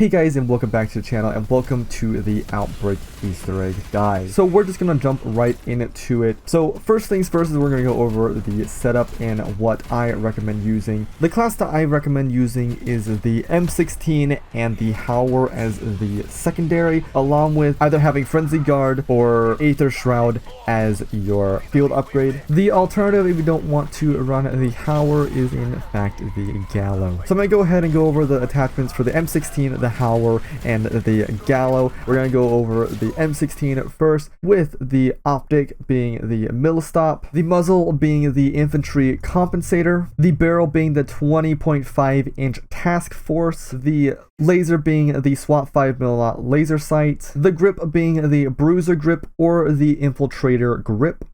Hey guys, and welcome back to the channel, and welcome to the Outbreak Easter egg, guys. So we're just gonna jump right into it. So first things first is we're gonna go over the setup and what I recommend using. The class that I recommend using is the M16 and the Howler as the secondary, along with either having Frenzy Guard or Aether Shroud as your field upgrade. The alternative, if you don't want to run the Howler, is in fact the Gallo. So I'm gonna go ahead and go over the attachments for the M16, the Howler, and the Gallo. We're going to go over the M16 first, with the optic being the millstop, the muzzle being the infantry compensator, the barrel being the 20.5-inch task force, the laser being the SWAT 5mm laser sight, the grip being the bruiser grip or the infiltrator grip,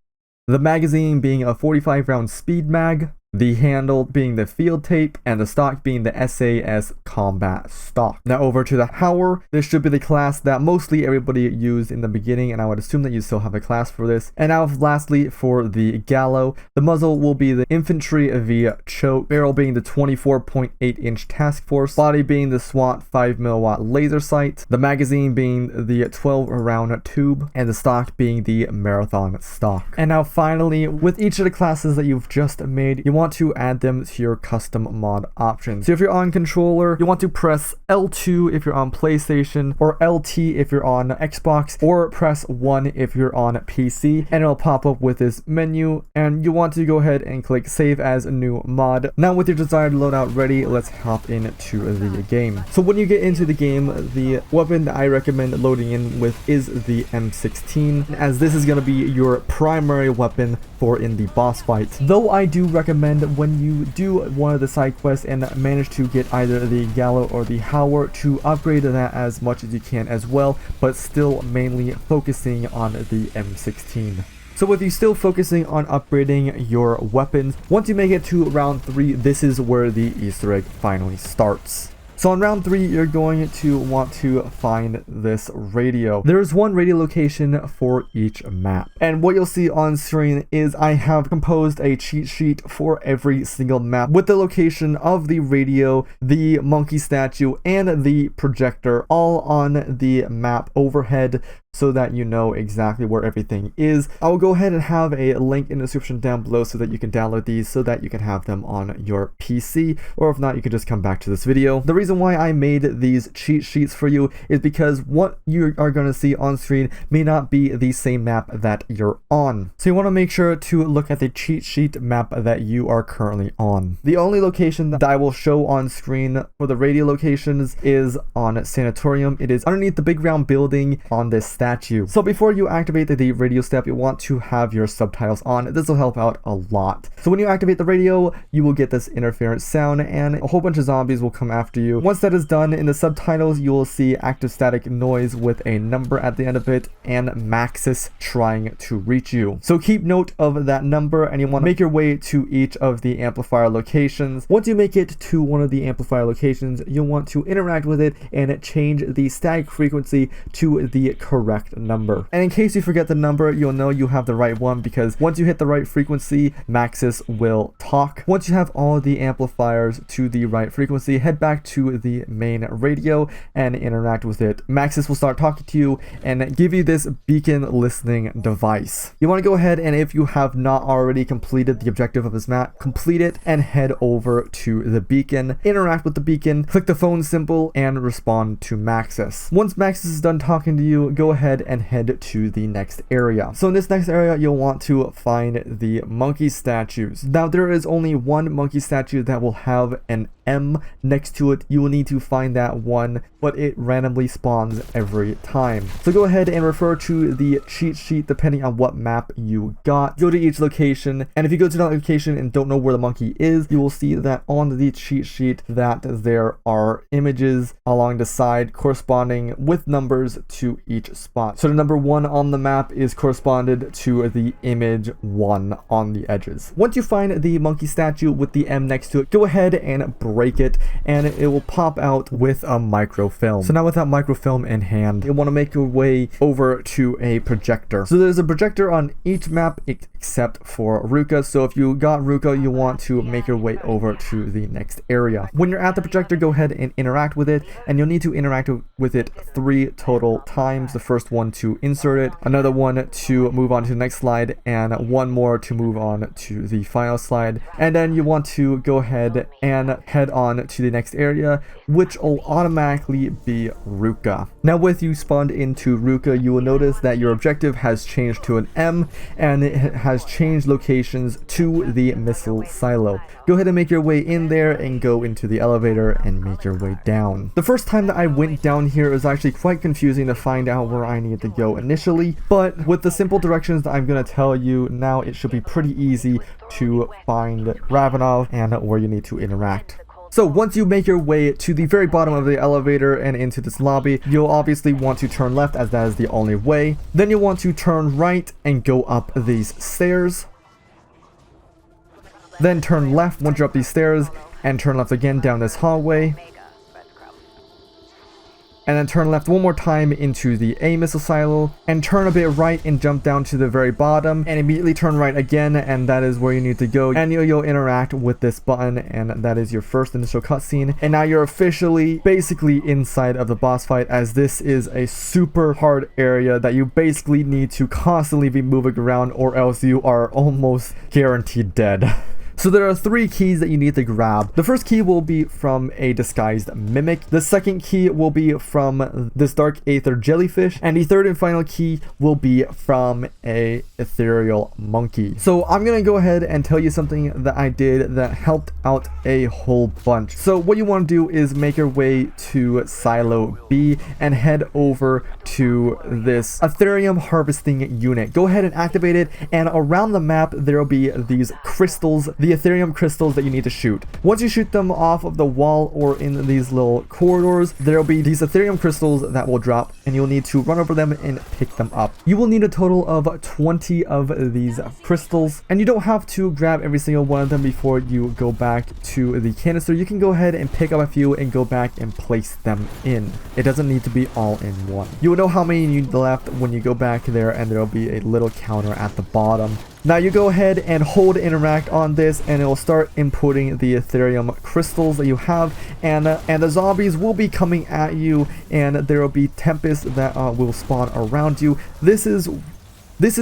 the magazine being a 45-round speed mag, the handle being the field tape, and the stock being the SAS combat stock. Now over to the Howler. This should be the class that mostly everybody used in the beginning, and I would assume that you still have a class for this. And now lastly, for the Gallo, the muzzle will be the infantry via choke, barrel being the 24.8-inch task force, body being the SWAT 5mm laser sight, the magazine being the 12-round tube, and the stock being the marathon stock. And now finally, with each of the classes that you've just made, you want to add them to your custom mod options. So if you're on controller, you want to press L2 if you're on PlayStation, or LT if you're on Xbox, or press 1 if you're on PC, and it'll pop up with this menu, and you want to go ahead and click save as a new mod. Now with your desired loadout ready, let's hop into the game. So when you get into the game, the weapon that I recommend loading in with is the M16, as this is going to be your primary weapon for in the boss fight. Though I do recommend when you do one of the side quests and manage to get either the Gallo or the Howler to upgrade that as much as you can as well, but still mainly focusing on the M16. So with you still focusing on upgrading your weapons, once you make it to round 3, this is where the Easter egg finally starts. So on round 3, you're going to want to find this radio. There is one radio location for each map. And what you'll see on screen is I have composed a cheat sheet for every single map with the location of the radio, the monkey statue, and the projector all on the map overhead, so that you know exactly where everything is. I will go ahead and have a link in the description down below so that you can download these so that you can have them on your PC, or if not, you can just come back to this video. The reason why I made these cheat sheets for you is because what you are going to see on screen may not be the same map that you're on. So you want to make sure to look at the cheat sheet map that you are currently on. The only location that I will show on screen for the radio locations is on Sanatorium. It is underneath the big round building on this statue. So before you activate the radio step, you want to have your subtitles on. This will help out a lot. So when you activate the radio, you will get this interference sound and a whole bunch of zombies will come after you. Once that is done, in the subtitles you will see active static noise with a number at the end of it and Maxis trying to reach you. So keep note of that number, and you want to make your way to each of the amplifier locations. Once you make it to one of the amplifier locations, you'll want to interact with it and change the static frequency to the correct number. And in case you forget the number, you'll know you have the right one, because once you hit the right frequency, Maxis will talk. Once you have all the amplifiers to the right frequency, head back to the main radio and interact with it. Maxis will start talking to you and give you this beacon listening device. You want to go ahead, and if you have not already completed the objective of this map, complete it and head over to the beacon, interact with the beacon, click the phone symbol, and respond to Maxis. Once Maxis is done talking to you, go ahead and head to the next area. So in this next area, you'll want to find the monkey statues. Now there is only one monkey statue that will have an M next to it. You will need to find that one, but it randomly spawns every time. So go ahead and refer to the cheat sheet depending on what map you got. Go to each location, and if you go to that location and don't know where the monkey is, you will see that on the cheat sheet that there are images along the side corresponding with numbers to each spot. So the number 1 on the map is corresponded to the image 1 on the edges. Once you find the monkey statue with the M next to it, go ahead and break it, and it will pop out with a microfilm. So now with that microfilm in hand, you want to make your way over to a projector. So there's a projector on each map except for Ruka. So if you got Ruka, you want to make your way over to the next area. When you're at the projector, go ahead and interact with it, and you'll need to interact with it 3 total times. The first one to insert it, another one to move on to the next slide, and one more to move on to the final slide. And then you want to go ahead and head on to the next area, which will automatically be Ruka. Now with you spawned into Ruka, you will notice that your objective has changed to an M, and it has changed locations to the missile silo. Go ahead and make your way in there and go into the elevator and make your way down. The first time that I went down here, it was actually quite confusing to find out where I needed to go initially, but with the simple directions that I'm going to tell you now, it should be pretty easy to find Ravenov and where you need to interact. So once you make your way to the very bottom of the elevator and into this lobby, you'll obviously want to turn left, as that is the only way. Then you'll want to turn right and go up these stairs. Then turn left once you're up these stairs, and turn left again down this hallway. And then turn left one more time into the A missile silo, and turn a bit right and jump down to the very bottom, and immediately turn right again, and that is where you need to go. And you'll interact with this button, and that is your first initial cutscene. And now you're officially basically inside of the boss fight, as this is a super hard area that you basically need to constantly be moving around, or else you are almost guaranteed dead. So there are 3 keys that you need to grab. The first key will be from a disguised mimic. The second key will be from this dark aether jellyfish. And the third and final key will be from a ethereal monkey. So I'm going to go ahead and tell you something that I did that helped out a whole bunch. So what you want to do is make your way to Silo B and head over to this Ethereum harvesting unit. Go ahead and activate it, and around the map there will be these crystals, the Ethereum crystals that you need to shoot. Once you shoot them off of the wall or in these little corridors, there will be these Ethereum crystals that will drop, and you'll need to run over them and pick them up. You will need a total of 20 of these crystals, and you don't have to grab every single one of them before you go back to the canister. You can go ahead and pick up a few and go back and place them in. It doesn't need to be all in one. You will know how many you need left when you go back there, and there will be a little counter at the bottom. Now you go ahead and hold interact on this, and it will start inputting the Ethereum crystals that you have, and the zombies will be coming at you, and there will be tempests that will spawn around you. This is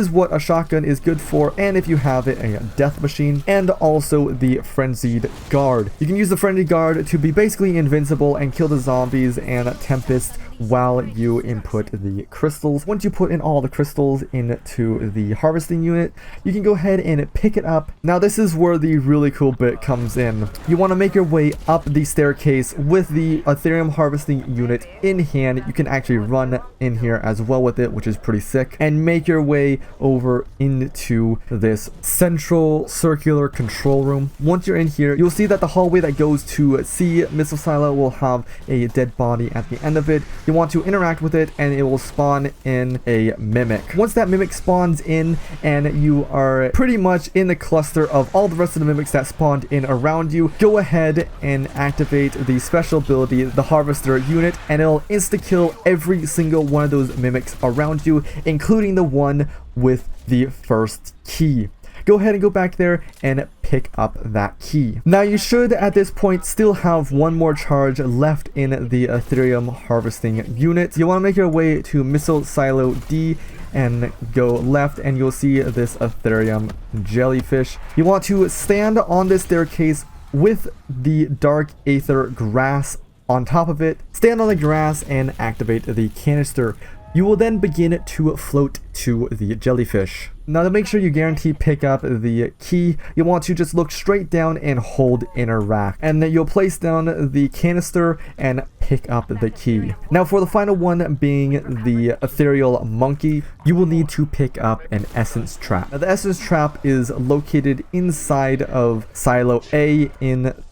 what a shotgun is good for, and if you have it, a death machine, and also the frenzied guard. You can use the frenzied guard to be basically invincible and kill the zombies and tempests while you input the crystals. Once you put in all the crystals into the harvesting unit, you can go ahead and pick it up. Now this is where the really cool bit comes in. You want to make your way up the staircase with the Ethereum harvesting unit in hand. You can actually run in here as well with it, which is pretty sick, and make your way over into this central circular control room. Once you're in here, you'll see that the hallway that goes to C missile silo will have a dead body at the end of it. You want to interact with it, and it will spawn in a mimic. Once that mimic spawns in, and you are pretty much in the cluster of all the rest of the mimics that spawned in around you, go ahead and activate the special ability, the harvester unit, and it'll insta-kill every single one of those mimics around you, including the one with the first key. Go ahead and go back there and pick up that key. Now you should at this point still have one more charge left in the Ethereum harvesting unit. You want to make your way to missile silo D and go left, and you'll see this Ethereum jellyfish. You want to stand on this staircase with the dark aether grass on top of it. Stand on the grass and activate the canister. You will then begin to float to the jellyfish. Now to make sure you guarantee pick up the key, you want to just look straight down and hold interact, and then you'll place down the canister and pick up the key. Now for the final one, being the ethereal monkey, you will need to pick up an essence trap. Now the essence trap is located inside of silo A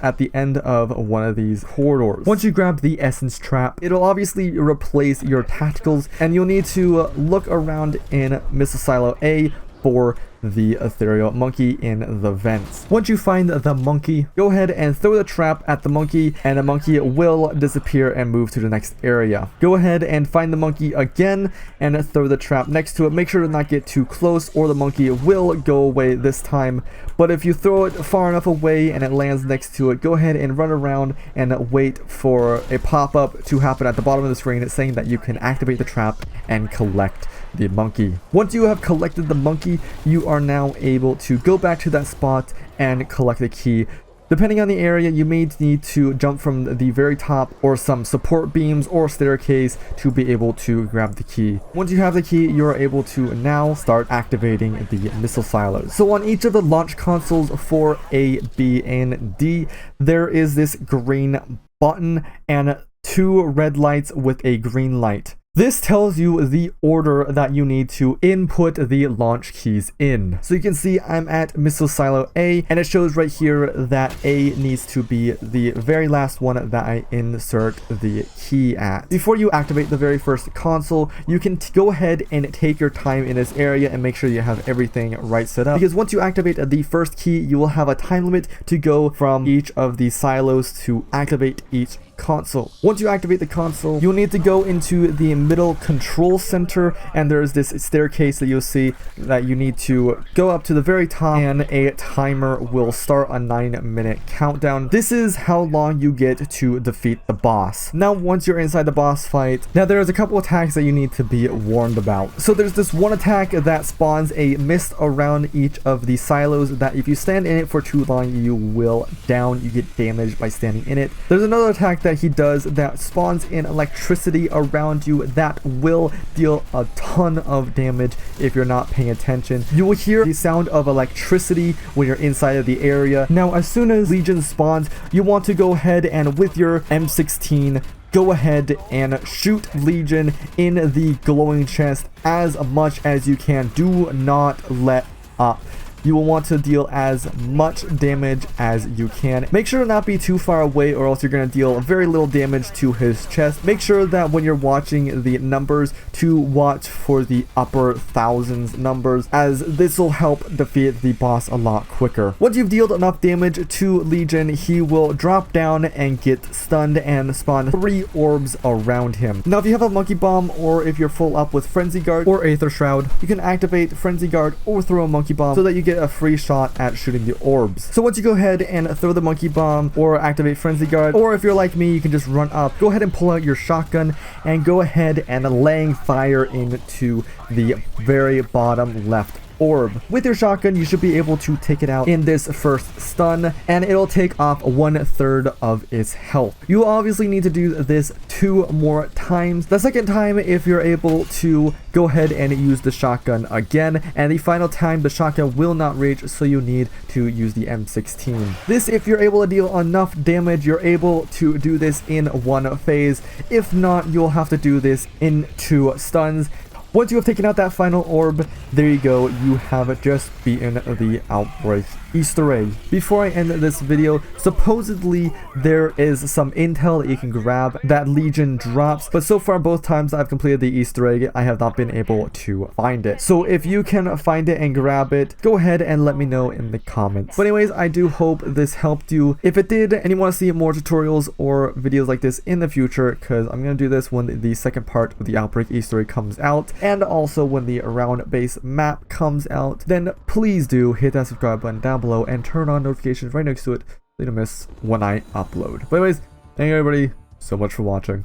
at the end of one of these corridors. Once you grab the essence trap, it'll obviously replace your tacticals, and you'll need to look around in missile silo A for the ethereal monkey in the vents. Once you find the monkey, go ahead and throw the trap at the monkey, and the monkey will disappear and move to the next area. Go ahead and find the monkey again and throw the trap next to it. Make sure to not get too close or the monkey will go away this time. But if you throw it far enough away and it lands next to it, go ahead and run around and wait for a pop-up to happen at the bottom of the screen saying that you can activate the trap and collect the monkey. Once you have collected the monkey, you are now able to go back to that spot and collect the key. Depending on the area, you may need to jump from the very top or some support beams or staircase to be able to grab the key. Once you have the key, you are able to now start activating the missile silos. So on each of the launch consoles for A, B, and D, there is this green button and 2 red lights with a green light. This tells you the order that you need to input the launch keys in. So you can see I'm at Missile Silo A, and it shows right here that A needs to be the very last one that I insert the key at. Before you activate the very first console, you can go ahead and take your time in this area and make sure you have everything right set up. Because once you activate the first key, you will have a time limit to go from each of the silos to activate each console. Once you activate the console, you'll need to go into the middle control center, and there's this staircase that you'll see that you need to go up to the very top, and a timer will start a 9-minute countdown. This is how long you get to defeat the boss. Now once you're inside the boss fight, now there's a couple attacks that you need to be warned about. So there's this one attack that spawns a mist around each of the silos that if you stand in it for too long, you will down, you get damaged by standing in it. There's another attack that he does that spawns in electricity around you that will deal a ton of damage if you're not paying attention. You will hear the sound of electricity when you're inside of the area. Now as soon as Legion spawns, you want to go ahead and with your M16 go ahead and shoot Legion in the glowing chest as much as you can. Do not let up. You will want to deal as much damage as you can. Make sure to not be too far away or else you're going to deal very little damage to his chest. Make sure that when you're watching the numbers to watch for the upper thousands numbers, as this will help defeat the boss a lot quicker. Once you've dealt enough damage to Legion, he will drop down and get stunned and spawn 3 orbs around him. Now if you have a monkey bomb or if you're full up with Frenzy Guard or Aether Shroud, you can activate Frenzy Guard or throw a monkey bomb so that you get a free shot at shooting the orbs. So once you go ahead and throw the monkey bomb or activate Frenzy Guard, or if you're like me, you can just run up, go ahead and pull out your shotgun and go ahead and laying fire into the very bottom left orb. With your shotgun, you should be able to take it out in this first stun, and it'll take off 1/3 of its health. You obviously need to do this 2 more times. The second time, if you're able to go ahead and use the shotgun again, and the final time the shotgun will not reach, so you need to use the M16. This, if you're able to deal enough damage, you're able to do this in 1 phase. If not, you'll have to do this in 2 stuns. Once you have taken out that final orb, there you go, you have just beaten the Outbreak Easter egg. Before I end this video, supposedly there is some intel that you can grab that Legion drops, but so far both times I've completed the Easter egg, I have not been able to find it. So if you can find it and grab it, go ahead and let me know in the comments. But anyways, I do hope this helped you. If it did, and you want to see more tutorials or videos like this in the future, because I'm going to do this when the second part of the Outbreak Easter egg comes out, and also when the round base map comes out, then please do hit that subscribe button down below and turn on notifications right next to it so you don't miss when I upload. But anyways, thank you everybody so much for watching.